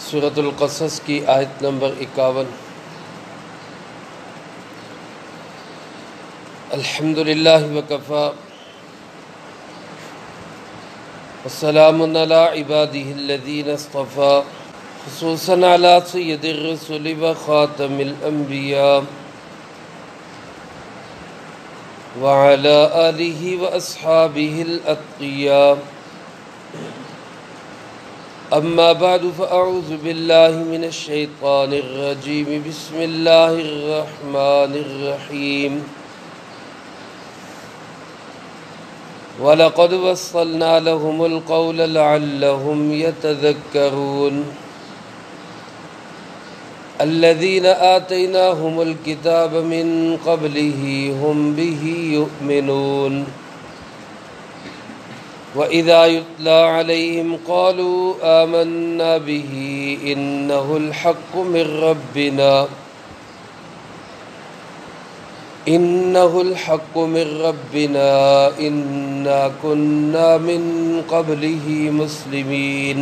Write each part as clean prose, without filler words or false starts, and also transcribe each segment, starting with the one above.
سورۃ القصص کی آیت نمبر 51۔ الحمدللہ وکفی والسلام علی عبادہ الذین اصطفی، خصوصاً علی سید الرسل وخاتم الانبیاء وعلی آلہ واصحابہ الاتقیاء۔ اما بعد فاعوذ باللہ من الشیطان الرجیم، بسم اللہ الرحمن الرحیم۔ وَلَقَدْ وَصَّلْنَا لَهُمُ الْقَوْلَ لَعَلَّهُمْ يَتَذَكَّرُونَ الَّذِينَ آتَيْنَاهُمُ الْكِتَابَ مِنْ قَبْلِهِ هُمْ بِهِ يُؤْمِنُونَ وَإِذَا يُتْلَى عَلَيْهِمْ قَالُوا آمَنَّا بِهِ إِنَّهُ الْحَقُّ مِنْ رَبِّنَا إِنَّا كُنَّا مِنْ قَبْلِهِ مُسْلِمِينَ۔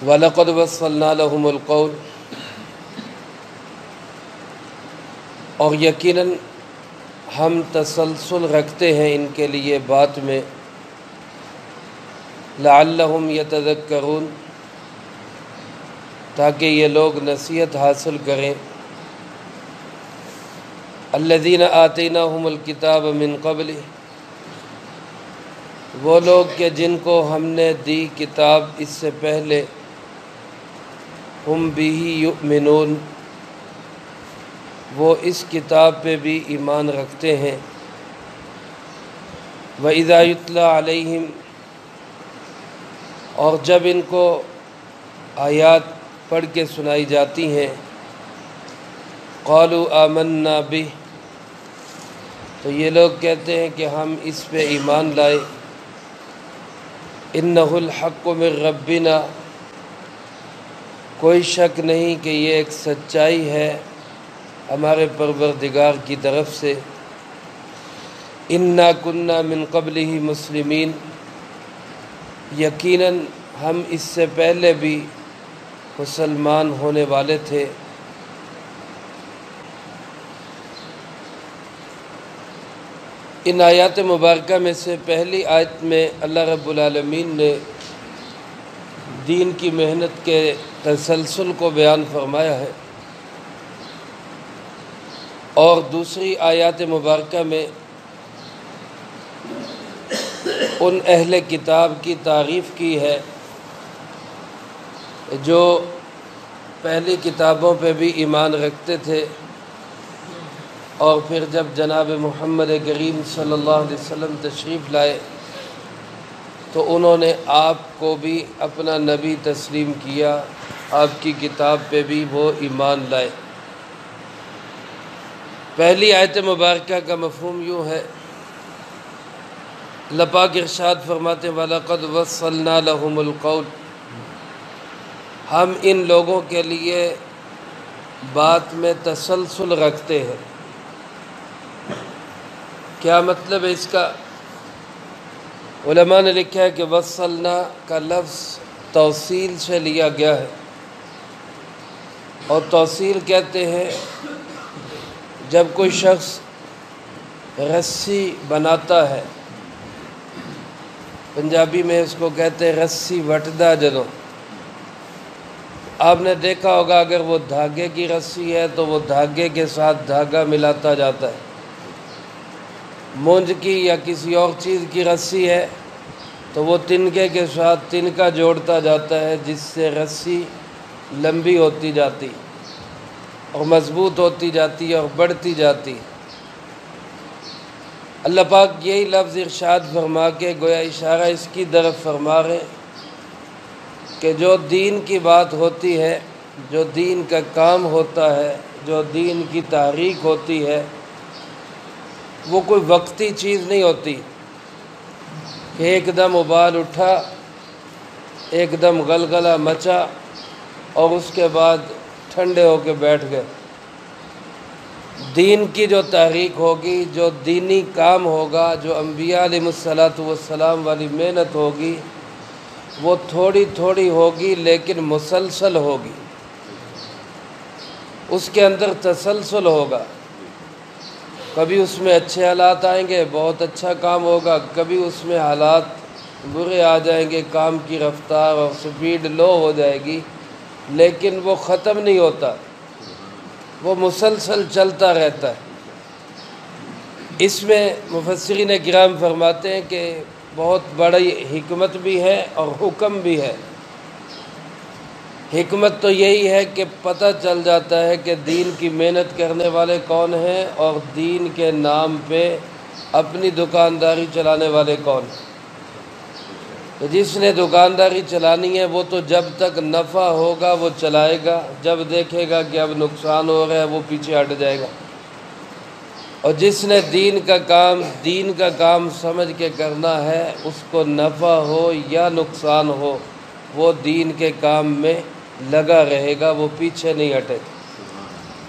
وَلَقَدْ وَصَّلْنَا لَهُمُ الْقَوْلَ، اور یقیناً ہم تسلسل رکھتے ہیں ان کے لیے بات میں، لعلہم یتذکرون، تاکہ یہ لوگ نصیحت حاصل کریں۔ الذین آتیناہم الکتاب من قبل، وہ لوگ کہ جن کو ہم نے دی کتاب اس سے پہلے، ہم بہ یؤمنون، وہ اس کتاب پہ بھی ایمان رکھتے ہیں۔ وَإِذَا يُتْلَى عَلَيْهِمْ، اور جب ان کو آیات پڑھ کے سنائی جاتی ہیں، قَالُوا آمَنَّا بِهِ، تو یہ لوگ کہتے ہیں کہ ہم اس پہ ایمان لائے۔ إِنَّهُ الْحَقُّ مِنْ رَبِّنَا، کوئی شک نہیں کہ یہ ایک سچائی ہے ہمارے پروردگار کی طرف سے۔ إِنَّا كُنَّا مِنْ قَبْلِهِ مُسْلِمِينَ، یقیناً ہم اس سے پہلے بھی مسلمان ہونے والے تھے۔ ان آیات مبارکہ میں سے پہلی آیت میں اللہ رب العالمین نے دین کی محنت کے تسلسل کو بیان فرمایا ہے، اور دوسری آیات مبارکہ میں ان اہل کتاب کی تعریف کی ہے جو پہلی کتابوں پہ بھی ایمان رکھتے تھے، اور پھر جب جناب محمد کریم صلی اللہ علیہ وسلم تشریف لائے تو انہوں نے آپ کو بھی اپنا نبی تسلیم کیا، آپ کی کتاب پہ بھی وہ ایمان لائے۔ پہلی آیت مبارکہ کا مفہوم یوں ہے، اللہ پاک ارشاد فرماتے ہیں وَلَقَدْ وَصَّلْنَا لَهُمُ الْقَوْلَ، ہم ان لوگوں کے لیے بات میں تسلسل رکھتے ہیں۔ کیا مطلب ہے اس کا؟ علماء نے لکھا ہے کہ وصلنا کا لفظ توصیل سے لیا گیا ہے، اور توصیل کہتے ہیں جب کوئی شخص رسی بناتا ہے، پنجابی میں اس کو کہتے ہیں رسی وٹدا جدوں۔ آپ نے دیکھا ہوگا اگر وہ دھاگے کی رسی ہے تو وہ دھاگے کے ساتھ دھاگا ملاتا جاتا ہے، مونج کی یا کسی اور چیز کی رسی ہے تو وہ تنکے کے ساتھ تنکا جوڑتا جاتا ہے، جس سے رسی لمبی ہوتی جاتی اور مضبوط ہوتی جاتی اور بڑھتی جاتی۔ اللہ پاک یہی لفظ ارشاد فرما کے گویا اشارہ اس کی طرف فرما رہے کہ جو دین کی بات ہوتی ہے، جو دین کا کام ہوتا ہے، جو دین کی تحریک ہوتی ہے، وہ کوئی وقتی چیز نہیں ہوتی کہ ایک دم ابال اٹھا، ایک دم غلغلہ مچا اور اس کے بعد ٹھنڈے ہو کے بیٹھ گئے۔ دین کی جو تحریک ہوگی، جو دینی کام ہوگا، جو انبیاء علیہ الصلوۃ والسلام والی محنت ہوگی، وہ تھوڑی تھوڑی ہوگی لیکن مسلسل ہوگی، اس کے اندر تسلسل ہوگا۔ کبھی اس میں اچھے حالات آئیں گے، بہت اچھا کام ہوگا، کبھی اس میں حالات برے آ جائیں گے، کام کی رفتار اور سپیڈ لو ہو جائے گی، لیکن وہ ختم نہیں ہوتا، وہ مسلسل چلتا رہتا ہے۔ اس میں مفسرین کرام فرماتے ہیں کہ بہت بڑی حکمت بھی ہے اور حکم بھی ہے۔ حکمت تو یہی ہے کہ پتہ چل جاتا ہے کہ دین کی محنت کرنے والے کون ہیں اور دین کے نام پہ اپنی دکانداری چلانے والے کون ہیں۔ تو جس نے دکانداری چلانی ہے وہ تو جب تک نفع ہوگا وہ چلائے گا، جب دیکھے گا کہ اب نقصان ہو رہا ہے وہ پیچھے ہٹ جائے گا۔ اور جس نے دین کا کام سمجھ کے کرنا ہے، اس کو نفع ہو یا نقصان ہو وہ دین کے کام میں لگا رہے گا، وہ پیچھے نہیں ہٹے گا۔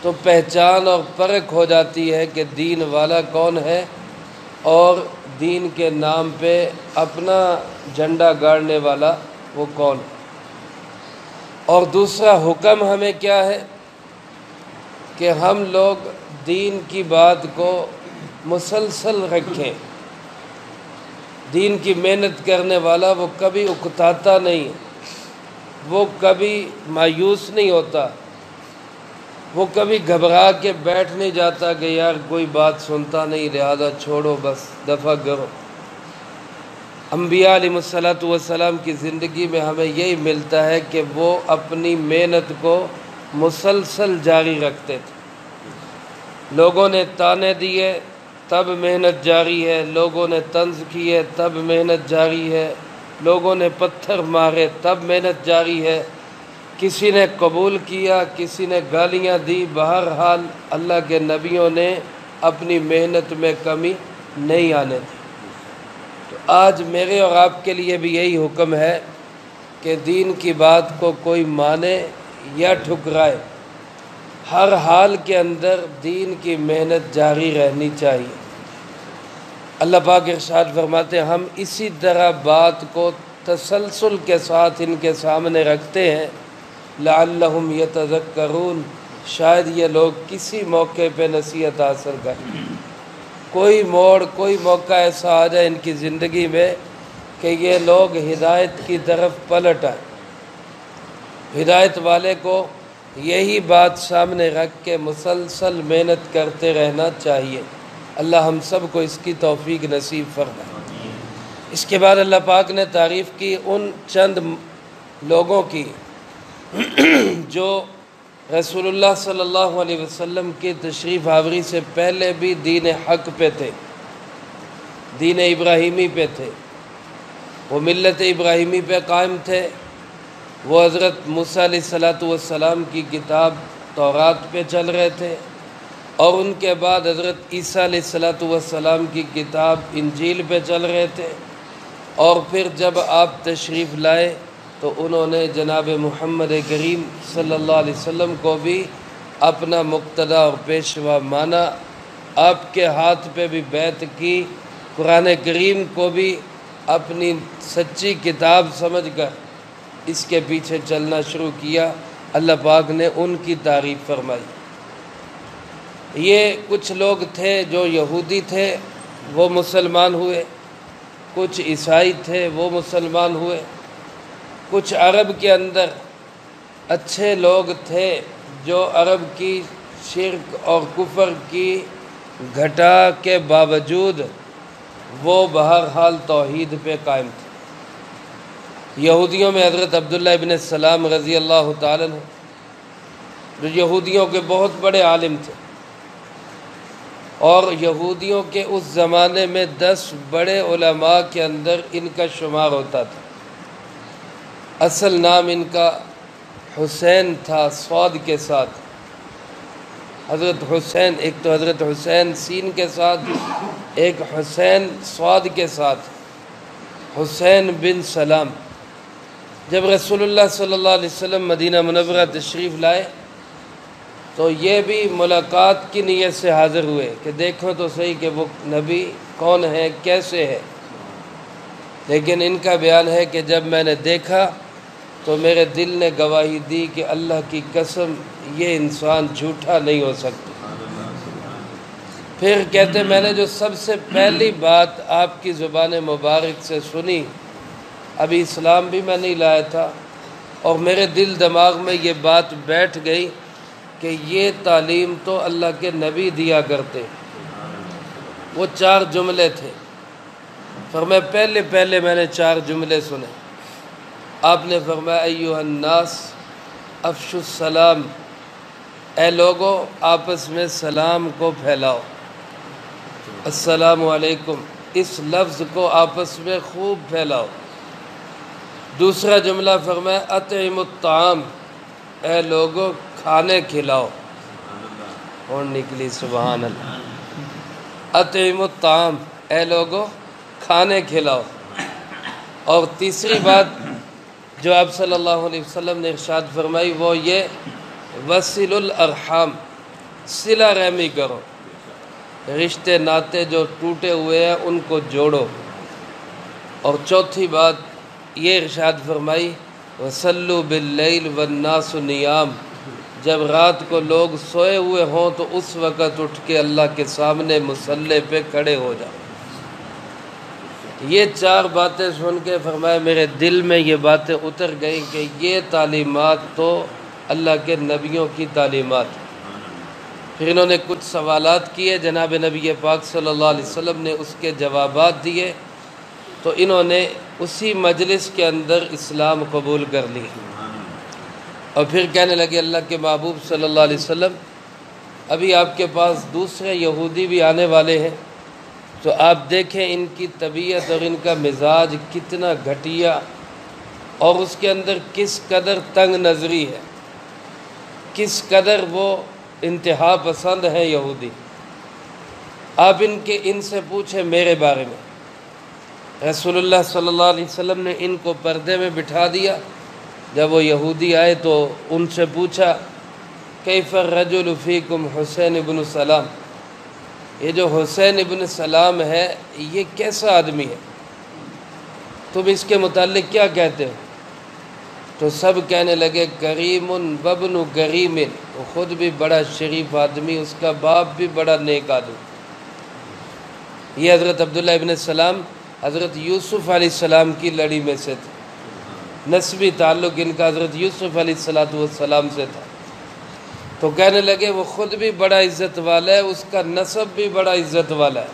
تو پہچان اور پرکھ ہو جاتی ہے کہ دین والا کون ہے اور دین کے نام پہ اپنا جھنڈا گاڑنے والا وہ کون ہے۔ اور دوسرا حکم ہمیں کیا ہے کہ ہم لوگ دین کی بات کو مسلسل رکھیں۔ دین کی محنت کرنے والا وہ کبھی اکتاتا نہیں، وہ کبھی مایوس نہیں ہوتا، وہ کبھی گھبرا کے بیٹھ نہیں جاتا کہ یار کوئی بات سنتا نہیں لہذا چھوڑو بس دفع کرو۔ انبیاء علیہ الصلوۃ والسلام کی زندگی میں ہمیں یہی ملتا ہے کہ وہ اپنی محنت کو مسلسل جاری رکھتے تھے۔ لوگوں نے تانے دیے تب محنت جاری ہے، لوگوں نے طنز کیے تب محنت جاری ہے، لوگوں نے پتھر مارے تب محنت جاری ہے، کسی نے قبول کیا کسی نے گالیاں دی، بہرحال اللہ کے نبیوں نے اپنی محنت میں کمی نہیں آنے دی۔ تو آج میرے اور آپ کے لیے بھی یہی حکم ہے کہ دین کی بات کو کوئی مانے یا ٹھکرائے، ہر حال کے اندر دین کی محنت جاری رہنی چاہیے۔ اللہ پاک ارشاد فرماتے ہیں ہم اسی طرح بات کو تسلسل کے ساتھ ان کے سامنے رکھتے ہیں، لعلہم یتذکرون، شاید یہ لوگ کسی موقع پہ نصیحت حاصل کریں۔ کوئی موڑ کوئی موقع ایسا آ جائے ان کی زندگی میں کہ یہ لوگ ہدایت کی طرف پلٹ آئیں۔ ہدایت والے کو یہی بات سامنے رکھ کے مسلسل محنت کرتے رہنا چاہیے۔ اللہ ہم سب کو اس کی توفیق نصیب فرمائے۔ اس کے بعد اللہ پاک نے تعریف کی ان چند لوگوں کی جو رسول اللہ صلی اللہ علیہ وسلم کی تشریف آوری سے پہلے بھی دین حق پہ تھے، دین ابراہیمی پہ تھے، وہ ملت ابراہیمی پہ قائم تھے، وہ حضرت موسیٰ علیہ السلام کی کتاب تورات پہ چل رہے تھے، اور ان کے بعد حضرت عیسیٰ علیہ السلام کی کتاب انجیل پہ چل رہے تھے، اور پھر جب آپ تشریف لائے تو انہوں نے جناب محمد کریم صلی اللہ علیہ وسلم کو بھی اپنا مقتدا اور پیشوا مانا، آپ کے ہاتھ پہ بھی بیعت کی، قرآن کریم کو بھی اپنی سچی کتاب سمجھ کر اس کے پیچھے چلنا شروع کیا۔ اللہ پاک نے ان کی تعریف فرمائی۔ یہ کچھ لوگ تھے جو یہودی تھے وہ مسلمان ہوئے، کچھ عیسائی تھے وہ مسلمان ہوئے، کچھ عرب کے اندر اچھے لوگ تھے جو عرب کی شرک اور کفر کی گھٹا کے باوجود وہ بہرحال توحید پہ قائم تھے۔ یہودیوں میں حضرت عبداللہ ابن السلام رضی اللہ تعالیٰ عنہ جو یہودیوں کے بہت بڑے عالم تھے، اور یہودیوں کے اس زمانے میں 10 بڑے علماء کے اندر ان کا شمار ہوتا تھا۔ اصل نام ان کا حسین تھا، صاد کے ساتھ، حضرت حسین، ایک تو حضرت حسین سین کے ساتھ، ایک حسین صاد کے ساتھ، حسین بن سلام۔ جب رسول اللہ صلی اللہ علیہ وسلم مدینہ منورہ تشریف لائے تو یہ بھی ملاقات کی نیت سے حاضر ہوئے کہ دیکھو تو صحیح کہ وہ نبی کون ہے، کیسے ہے۔ لیکن ان کا بیان ہے کہ جب میں نے دیکھا تو میرے دل نے گواہی دی کہ اللہ کی قسم یہ انسان جھوٹا نہیں ہو سکتا۔ پھر کہتے میں نے جو سب سے پہلی بات آپ کی زبان مبارک سے سنی، ابھی اسلام بھی میں نہیں لایا تھا، اور میرے دل دماغ میں یہ بات بیٹھ گئی کہ یہ تعلیم تو اللہ کے نبی دیا کرتے۔ وہ 4 جملے تھے، فرمایا پہلے میں نے 4 جملے سنے۔ آپ نے فرمایا ایھا الناس افشوا السلام، اے لوگو آپس میں سلام کو پھیلاؤ، السلام علیکم، اس لفظ کو آپس میں خوب پھیلاؤ۔ دوسرا جملہ فرمایا اطعموا الطعام، اے لوگو کھانے کھلاؤ، اور نکلی سبحان اللہ، اطعموا الطعام، اے لوگو کھانے کھلاؤ۔ اور تیسری بات جو آپ صلی اللہ علیہ وسلم نے ارشاد فرمائی وہ یہ وصلوا الارحام، صلہ رحمی کرو، رشتے ناتے جو ٹوٹے ہوئے ہیں ان کو جوڑو۔ اور چوتھی بات یہ ارشاد فرمائی وصلوا باللیل والناس نیام، جب رات کو لوگ سوئے ہوئے ہوں تو اس وقت اٹھ کے اللہ کے سامنے مصلی پہ کھڑے ہو جاؤ۔ یہ 4 باتیں سن کے فرمایا میرے دل میں یہ باتیں اتر گئیں کہ یہ تعلیمات تو اللہ کے نبیوں کی تعلیمات۔ پھر انہوں نے کچھ سوالات کیے، جناب نبی پاک صلی اللہ علیہ وسلم نے اس کے جوابات دیے، تو انہوں نے اسی مجلس کے اندر اسلام قبول کر لی، اور پھر کہنے لگے اللہ کے محبوب صلی اللہ علیہ وسلم ابھی آپ کے پاس دوسرے یہودی بھی آنے والے ہیں، تو آپ دیکھیں ان کی طبیعت اور ان کا مزاج کتنا گھٹیا، اور اس کے اندر کس قدر تنگ نظری ہے، کس قدر وہ انتہا پسند ہیں یہودی۔ آپ ان سے پوچھیں میرے بارے میں۔ رسول اللہ صلی اللہ علیہ وسلم نے ان کو پردے میں بٹھا دیا، جب وہ یہودی آئے تو ان سے پوچھا کیف الرجل فیکم حسین ابن سلام، یہ جو حسین ابن سلام ہے یہ کیسا آدمی ہے، تم اس کے متعلق کیا کہتے ہو؟ تو سب کہنے لگے کریم وابن کریم، وہ خود بھی بڑا شریف آدمی، اس کا باپ بھی بڑا نیک آدمی۔ یہ حضرت عبداللہ ابن سلام حضرت یوسف علیہ السلام کی لڑی میں سے تھے، نسبی تعلق ان کا حضرت یوسف علیہ السلام سے تھا۔ تو کہنے لگے وہ خود بھی بڑا عزت والا ہے، اس کا نسب بھی بڑا عزت والا ہے۔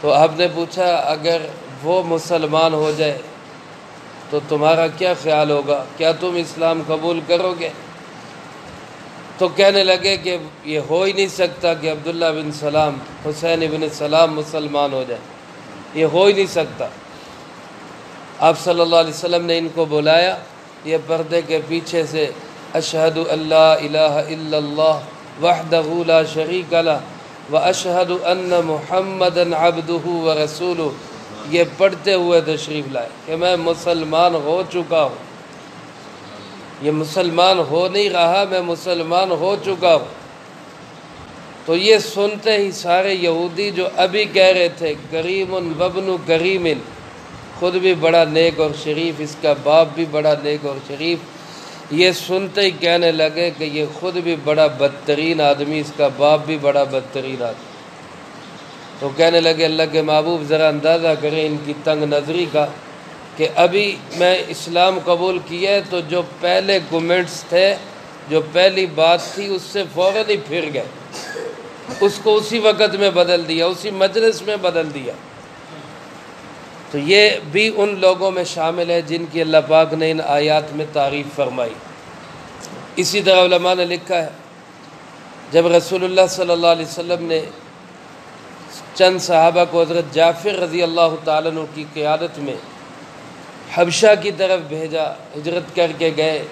تو آپ نے پوچھا اگر وہ مسلمان ہو جائے تو تمہارا کیا خیال ہوگا، کیا تم اسلام قبول کرو گے؟ تو کہنے لگے کہ یہ ہو ہی نہیں سکتا کہ عبداللہ بن سلام، حسین بن سلام مسلمان ہو جائے، یہ ہو ہی نہیں سکتا۔ آپ صلی اللہ علیہ وسلم نے ان کو بلایا، یہ پردے کے پیچھے سے اشہد اللہ الہ الا اللہ وحدہ لا شریک لہ واشہد ان محمدا عبدہ ورسولہ، یہ پڑھتے ہوئے تشریف لائے کہ میں مسلمان ہو چکا ہوں، یہ مسلمان ہو نہیں رہا، میں مسلمان ہو چکا ہوں۔ تو یہ سنتے ہی سارے یہودی جو ابھی کہہ رہے تھے کریم وابن کریم، خود بھی بڑا نیک اور شریف، اس کا باپ بھی بڑا نیک اور شریف، یہ سنتے ہی کہنے لگے کہ یہ خود بھی بڑا بدترین آدمی، اس کا باپ بھی بڑا بدترین آدمی۔ تو کہنے لگے اللہ کے محبوب ذرا اندازہ کریں ان کی تنگ نظری کا، کہ ابھی میں اسلام قبول کیا ہے تو جو پہلے کمنٹس تھے، جو پہلی بات تھی اس سے فوراً ہی پھر گئے، اس کو اسی وقت میں بدل دیا، اسی مجلس میں بدل دیا۔ تو یہ بھی ان لوگوں میں شامل ہے جن کی اللہ پاک نے ان آیات میں تعریف فرمائی۔ اسی طرح علماء نے لکھا ہے جب رسول اللہ صلی اللہ علیہ وسلم نے چند صحابہ کو حضرت جعفر رضی اللہ تعالیٰ عنہ کی قیادت میں حبشہ کی طرف بھیجا، ہجرت کر کے گئے،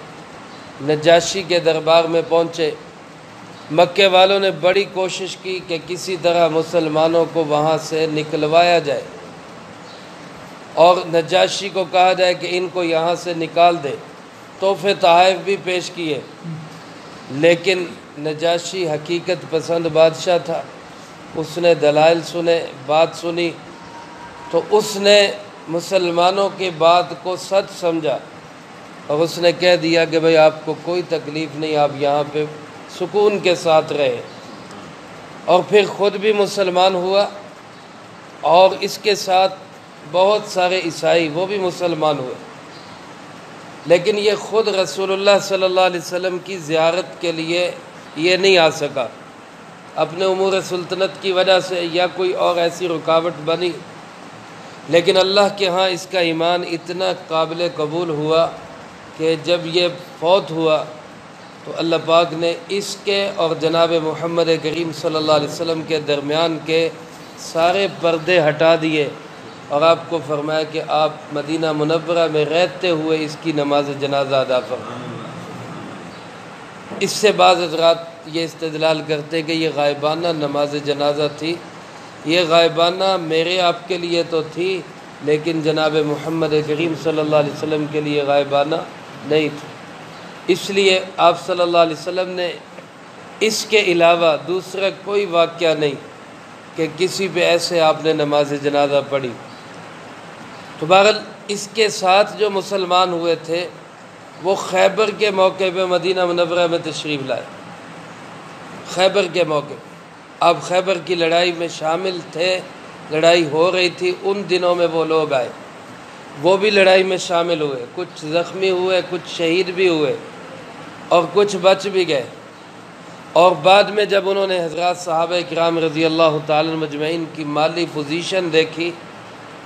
نجاشی کے دربار میں پہنچے، مکے والوں نے بڑی کوشش کی کہ کسی طرح مسلمانوں کو وہاں سے نکلوایا جائے اور نجاشی کو کہا جائے کہ ان کو یہاں سے نکال دے، تحفے تحائف بھی پیش کیے، لیکن نجاشی حقیقت پسند بادشاہ تھا، اس نے دلائل سنے، بات سنی، تو اس نے مسلمانوں کی بات کو سچ سمجھا اور اس نے کہہ دیا کہ بھئی آپ کو کوئی تکلیف نہیں، آپ یہاں پہ سکون کے ساتھ رہے، اور پھر خود بھی مسلمان ہوا، اور اس کے ساتھ بہت سارے عیسائی وہ بھی مسلمان ہوئے، لیکن یہ خود رسول اللہ صلی اللہ علیہ وسلم کی زیارت کے لیے یہ نہیں آ سکا، اپنے امور سلطنت کی وجہ سے یا کوئی اور ایسی رکاوٹ بنی، لیکن اللہ کے ہاں اس کا ایمان اتنا قابل قبول ہوا کہ جب یہ فوت ہوا تو اللہ پاک نے اس کے اور جناب محمد کریم صلی اللہ علیہ وسلم کے درمیان کے سارے پردے ہٹا دیے، اور آپ کو فرمایا کہ آپ مدینہ منورہ میں رہتے ہوئے اس کی نماز جنازہ ادا فرمائیں۔ اس سے بعض حضرات یہ استدلال کرتے کہ یہ غائبانہ نماز جنازہ تھی، یہ غائبانہ میرے آپ کے لیے تو تھی، لیکن جناب محمد کریم صلی اللہ علیہ وسلم کے لیے غائبانہ نہیں تھی، اس لیے آپ صلی اللہ علیہ وسلم نے اس کے علاوہ دوسرا کوئی واقعہ نہیں کہ کسی پہ ایسے آپ نے نماز جنازہ پڑھی۔ تو بہرحال اس کے ساتھ جو مسلمان ہوئے تھے وہ خیبر کے موقع پہ مدینہ منورہ میں تشریف لائے، خیبر کے موقع پہ آپ خیبر کی لڑائی میں شامل تھے، لڑائی ہو رہی تھی، ان دنوں میں وہ لوگ آئے، وہ بھی لڑائی میں شامل ہوئے، کچھ زخمی ہوئے، کچھ شہید بھی ہوئے اور کچھ بچ بھی گئے، اور بعد میں جب انہوں نے حضرات صحابہ کرام رضی اللہ تعالی مجمعین کی مالی پوزیشن دیکھی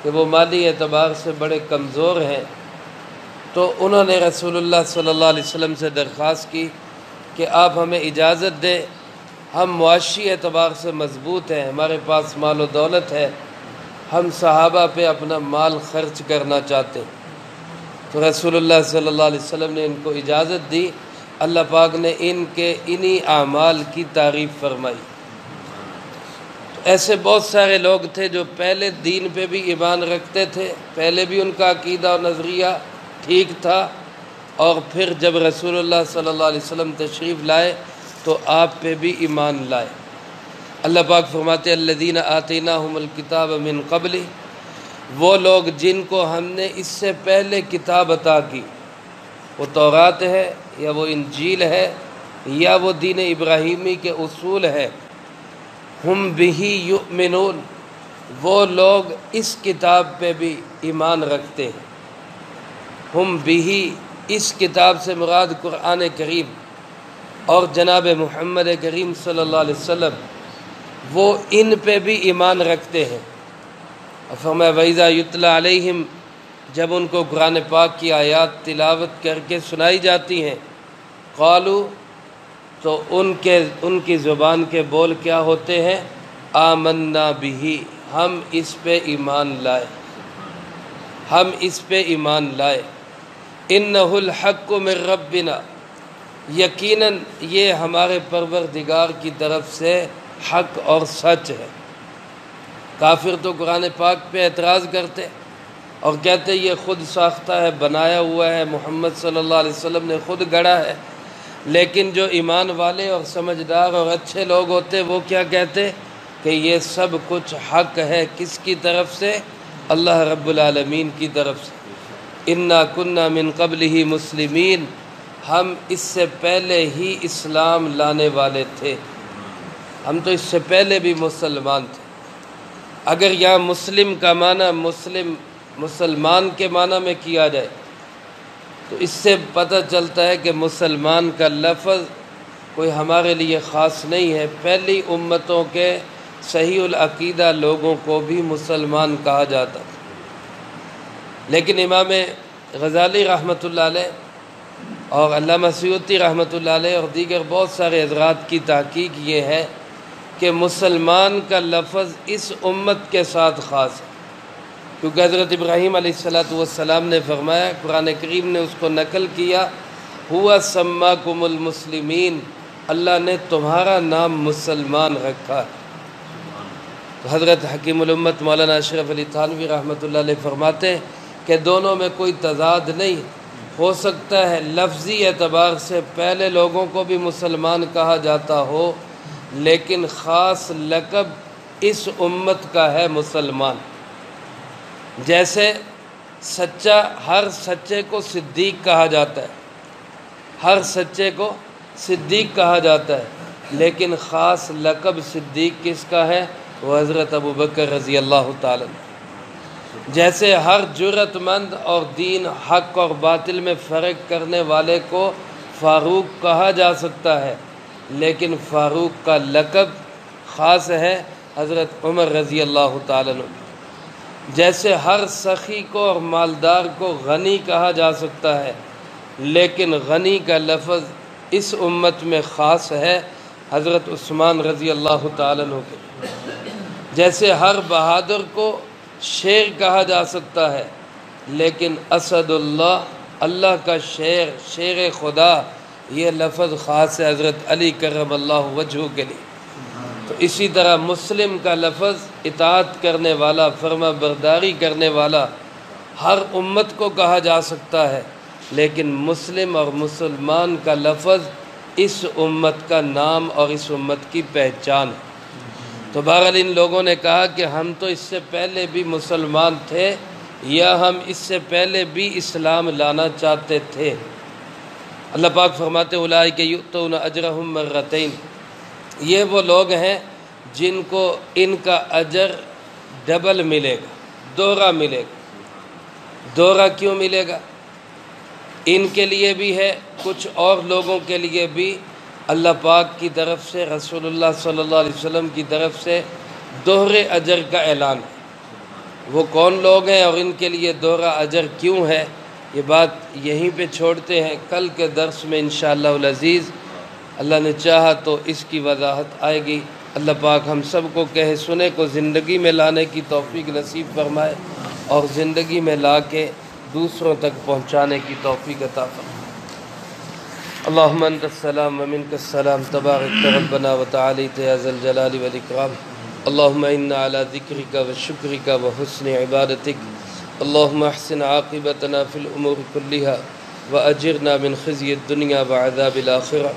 کہ وہ مالی اعتبار سے بڑے کمزور ہیں، تو انہوں نے رسول اللہ صلی اللہ علیہ وسلم سے درخواست کی کہ آپ ہمیں اجازت دیں، ہم معاشی اعتبار سے مضبوط ہیں، ہمارے پاس مال و دولت ہے، ہم صحابہ پہ اپنا مال خرچ کرنا چاہتے ہیں۔ تو رسول اللہ صلی اللہ علیہ وسلم نے ان کو اجازت دی، اللہ پاک نے ان کے انہی اعمال کی تعریف فرمائی۔ تو ایسے بہت سارے لوگ تھے جو پہلے دین پہ بھی ایمان رکھتے تھے، پہلے بھی ان کا عقیدہ اور نظریہ ٹھیک تھا، اور پھر جب رسول اللہ صلی اللہ علیہ وسلم تشریف لائے تو آپ پہ بھی ایمان لائے۔ اللہ پاک فرماتے ہیں الذین آتیناہم الکتاب من قبل، وہ لوگ جن کو ہم نے اس سے پہلے کتاب عطا کی، وہ تورات ہے یا وہ انجیل ہے یا وہ دین ابراہیمی کے اصول ہے، ہم بہ یؤمنون، وہ لوگ اس کتاب پہ بھی ایمان رکھتے ہیں۔ ہم بہ، اس کتاب سے مراد قرآن کریم اور جناب محمد کریم صلی اللہ علیہ وسلم، وہ ان پہ بھی ایمان رکھتے ہیں۔ اور فرمایا وَإِذَا يُتْلَى عَلَيْهِمْ، جب ان کو قرآن پاک کی آیات تلاوت کر کے سنائی جاتی ہیں، قالوا، تو ان کی زبان کے بول کیا ہوتے ہیں؟ آمنا بہ، ہم اس پہ ایمان لائے، ہم اس پہ ایمان لائے۔ انہ الحق من ربنا، یقیناً یہ ہمارے پروردگار کی طرف سے حق اور سچ ہے۔ کافر تو قرآن پاک پہ اعتراض کرتے اور کہتے یہ خود ساختہ ہے، بنایا ہوا ہے، محمد صلی اللہ علیہ وسلم نے خود گڑھا ہے، لیکن جو ایمان والے اور سمجھدار اور اچھے لوگ ہوتے وہ کیا کہتے کہ یہ سب کچھ حق ہے، کس کی طرف سے؟ اللہ رب العالمین کی طرف سے۔ انا کننا من قبلہ مسلمین، ہم اس سے پہلے ہی اسلام لانے والے تھے، ہم تو اس سے پہلے بھی مسلمان تھے۔ اگر یہاں مسلم کا معنی مسلمان کے معنی میں کیا جائے تو اس سے پتہ چلتا ہے کہ مسلمان کا لفظ کوئی ہمارے لیے خاص نہیں ہے، پہلی امتوں کے صحیح العقیدہ لوگوں کو بھی مسلمان کہا جاتا تھا۔ لیکن امام غزالی رحمۃ اللہ علیہ اور علامہ سیوطی رحمۃ اللہ علیہ اور دیگر بہت سارے حضرات کی تحقیق یہ ہے کہ مسلمان کا لفظ اس امت کے ساتھ خاص ہے، کیونکہ حضرت ابراہیم علیہ السلام نے فرمایا، قرآن کریم نے اس کو نقل کیا، ہوا سماکم المسلمین، اللہ نے تمہارا نام مسلمان رکھا ہے۔ تو حضرت حکیم الامت مولانا اشرف علی تھانوی رحمۃ اللہ علیہ فرماتے ہیں کہ دونوں میں کوئی تضاد نہیں، ہو سکتا ہے لفظی اعتبار سے پہلے لوگوں کو بھی مسلمان کہا جاتا ہو، لیکن خاص لقب اس امت کا ہے مسلمان۔ جیسے سچا، ہر سچے کو صدیق کہا جاتا ہے، ہر سچے کو صدیق کہا جاتا ہے، لیکن خاص لقب صدیق کس کا ہے؟ وہ حضرت ابوبکر رضی اللہ تعالیٰ عنہ۔ جیسے ہر جرأت مند اور دین حق اور باطل میں فرق کرنے والے کو فاروق کہا جا سکتا ہے، لیکن فاروق کا لقب خاص ہے حضرت عمر رضی اللہ تعالیٰ عنہ۔ جیسے ہر سخی کو اور مالدار کو غنی کہا جا سکتا ہے، لیکن غنی کا لفظ اس امت میں خاص ہے حضرت عثمان رضی اللہ تعالیٰ عنہ کے۔ جیسے ہر بہادر کو شیر کہا جا سکتا ہے، لیکن اسد اللہ، اللہ کا شیر، شیر خدا، یہ لفظ خاص ہے حضرت علی کرم اللہ وجہہ کے لیے۔ تو اسی طرح مسلم کا لفظ اطاعت کرنے والا، فرما برداری کرنے والا ہر امت کو کہا جا سکتا ہے، لیکن مسلم اور مسلمان کا لفظ اس امت کا نام اور اس امت کی پہچان ہے۔ تو بہرحال ان لوگوں نے کہا کہ ہم تو اس سے پہلے بھی مسلمان تھے، یا ہم اس سے پہلے بھی اسلام لانا چاہتے تھے۔ اللہ پاک فرماتے اولئک یؤتون اجرہم مرتین، یہ وہ لوگ ہیں جن کو ان کا اجر ڈبل ملے گا، دوہرا ملے گا۔ دوہرا کیوں ملے گا؟ ان کے لیے بھی ہے، کچھ اور لوگوں کے لیے بھی اللہ پاک کی طرف سے، رسول اللہ صلی اللہ علیہ وسلم کی طرف سے دوہرے اجر کا اعلان ہے۔ وہ کون لوگ ہیں اور ان کے لیے دوہرا اجر کیوں ہے، یہ بات یہیں پہ چھوڑتے ہیں۔ کل کے درس میں انشاءاللہ العزیز اللہ نے چاہا تو اس کی وضاحت آئے گی۔ اللہ پاک ہم سب کو کہے سنے کو زندگی میں لانے کی توفیق نصیب فرمائے، اور زندگی میں لا کے دوسروں تک پہنچانے کی توفیق عطا فرمائے۔ اللہم انت السلام ومنک السلام، تبارک ربنا وتعالیت یا ذا الجلال والاکرام۔ اللہم انا علی ذکرک وشکرک وحسن عبادتک، اللہم احسن عاقبتنا فی الامور کلہا واجرنا من خزی الدنیا وعذاب الآخرہ۔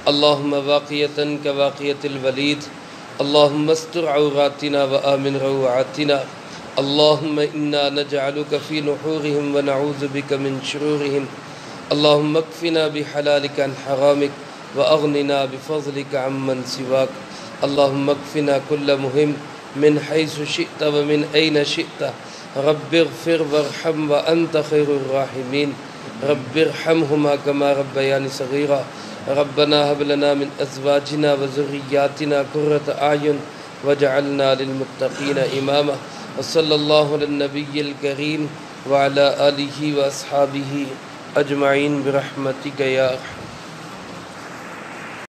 اللہم واقیتا کواقیت الولید، اللہم استر عوراتنا وآمن روعاتنا، اللہم انا نجعلک فی نحورہم ونعوذ بک من شرورہم، اللہم اکفنا بحلالک عن حرامک واغننا بفضلک عمن سواک، اللہم اکفنا کل مہم من حیث شئت ومن این شئت، رب اغفر وارحم وانت خیر الراحمین، رب ارحمہما کما ربیانی صغیرا، ربنا هب لنا من ازواجنا وذریاتنا قرۃ اعین واجعلنا للمتقین اماما، وصلی اللہ علی النبی الکریم وعلی آلہ واصحابہ اجمعین برحمتک یا ارحم